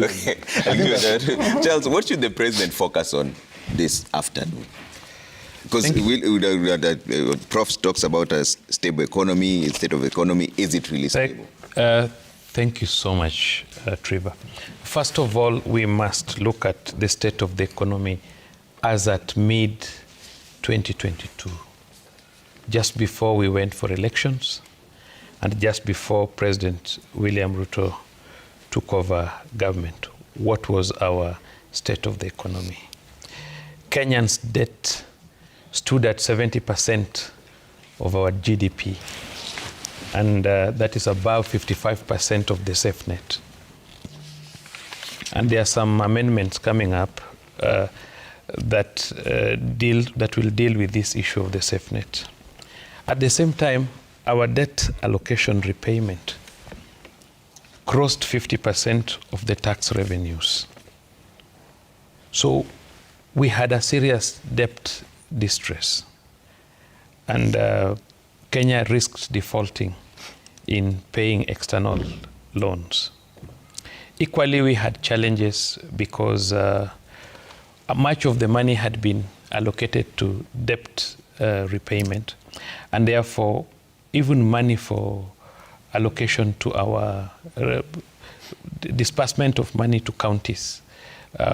Okay. Charles, what should the president focus on this afternoon? Because Prof talks about a stable economy, state of economy. Is it really stable? Thank you so much, Trevor. First of all, we must look at the state of the economy as at mid-2022, just before we went for elections and just before President William Ruto took over government. What was our state of the economy? Kenyan's debt stood at 70% of our GDP, and that is above 55% of the safe net. And there are some amendments coming up that will deal with this issue of the safe net. At the same time, our debt allocation repayment crossed 50% of the tax revenues. So we had a serious debt distress, and Kenya risked defaulting in paying external loans. Equally, we had challenges because much of the money had been allocated to debt repayment, and therefore even money for allocation to our disbursement of money to counties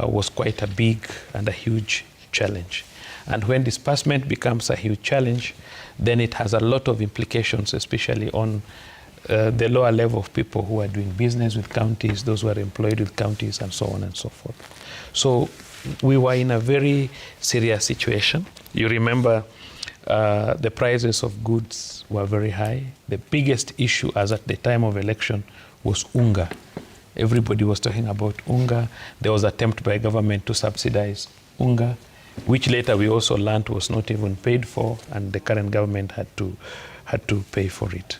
was quite a big and a huge challenge. And when disbursement becomes a huge challenge, then it has a lot of implications, especially on the lower level of people who are doing business with counties, those who are employed with counties, and so on and so forth. So we were in a very serious situation. You remember the prices of goods were very high. The biggest issue as at the time of election was unga. Everybody was talking about unga. There was an attempt by government to subsidize unga, which later we also learned was not even paid for, and the current government had to pay for it.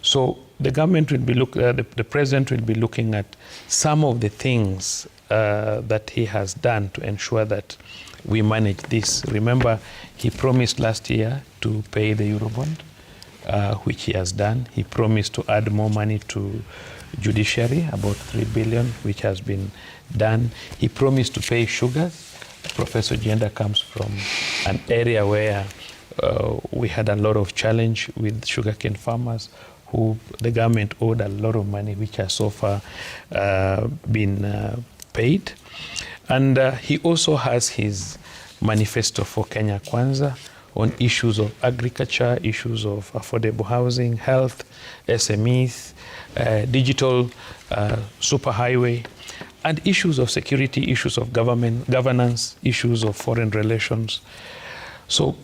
So the government will be the president will be looking at some of the things that he has done to ensure that we manage this. Remember, he promised last year to pay the Eurobond, which he has done. He promised to add more money to judiciary, about 3 billion, which has been done. He promised to pay sugar. Professor Jenda comes from an area where we had a lot of challenge with sugarcane farmers who the government owed a lot of money, which has so far been paid. And he also has his manifesto for Kenya Kwanza on issues of agriculture, issues of affordable housing, health, SMEs, digital superhighway, and issues of security, issues of governance, issues of foreign relations. So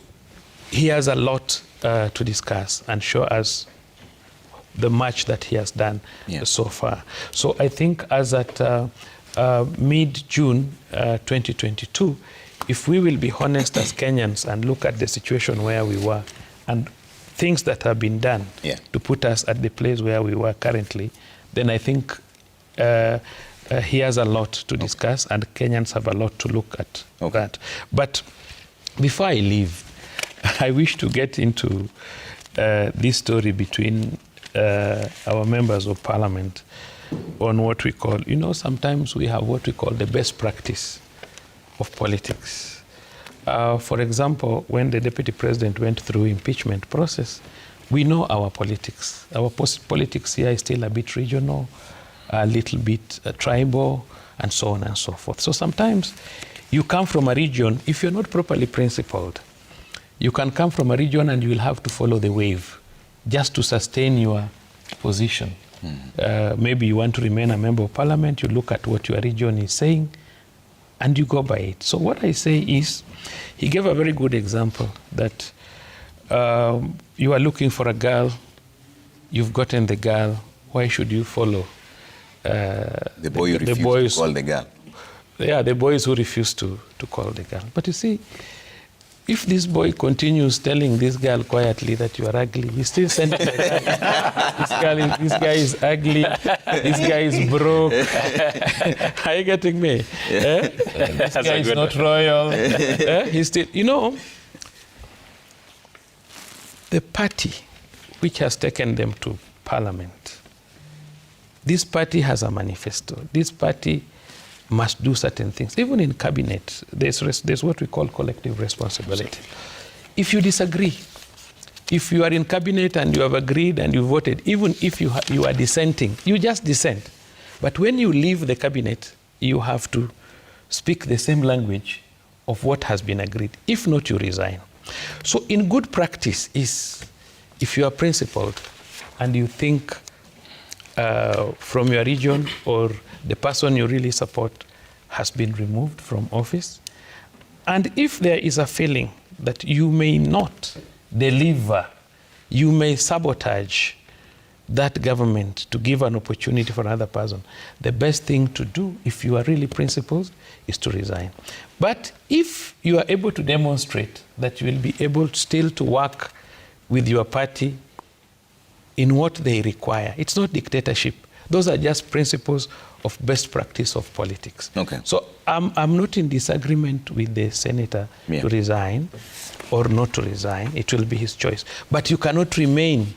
he has a lot to discuss and show us the much that he has done so far. So I think as at mid-June 2022, if we will be honest as Kenyans and look at the situation where we were and things that have been done to put us at the place where we were currently, then I think he has a lot to discuss, and Kenyans have a lot to look at that. But before I leave, I wish to get into this story between our members of parliament on what we call, sometimes we have what we call the best practice of politics. For example, when the deputy president went through impeachment process, we know our politics. Our politics here is still a bit regional, a little bit tribal, and so on and so forth. So sometimes you come from a region, if you're not properly principled, you can come from a region and you will have to follow the wave just to sustain your position. Maybe you want to remain a member of parliament, you look at what your region is saying, and you go by it. So what I say is, he gave a very good example that you are looking for a girl, you've gotten the girl, why should you follow the boy who refused to call the girl? Yeah, the boys who refuse to call the girl. But you see, if this boy continues telling this girl quietly that you are ugly, he still sends the girl. This guy is ugly. This guy is broke. Are you getting me? This guy is not royal. He's still, the party which has taken them to parliament, this party has a manifesto. This party must do certain things. Even in cabinet, there's what we call collective responsibility. If you disagree, if you are in cabinet and you have agreed and you voted, even if you are dissenting, you just dissent. But when you leave the cabinet, you have to speak the same language of what has been agreed. If not, you resign. So in good practice is, if you are principled and you think from your region or the person you really support has been removed from office, and if there is a feeling that you may not deliver, you may sabotage that government to give an opportunity for another person, the best thing to do, if you are really principled, is to resign. But if you are able to demonstrate that you will be able still to work with your party in what they require, it's not dictatorship. Those are just principles of best practice of politics. Okay. So I'm not in disagreement with the senator to resign or not to resign. It will be his choice. But you cannot remain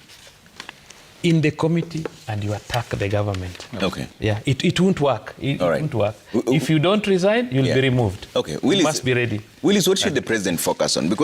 in the committee and you attack the government. Okay. Yeah, it won't work. It All right. won't work. If you don't resign, you'll be removed. Okay. You must be ready. Willis, what should the president focus on? Because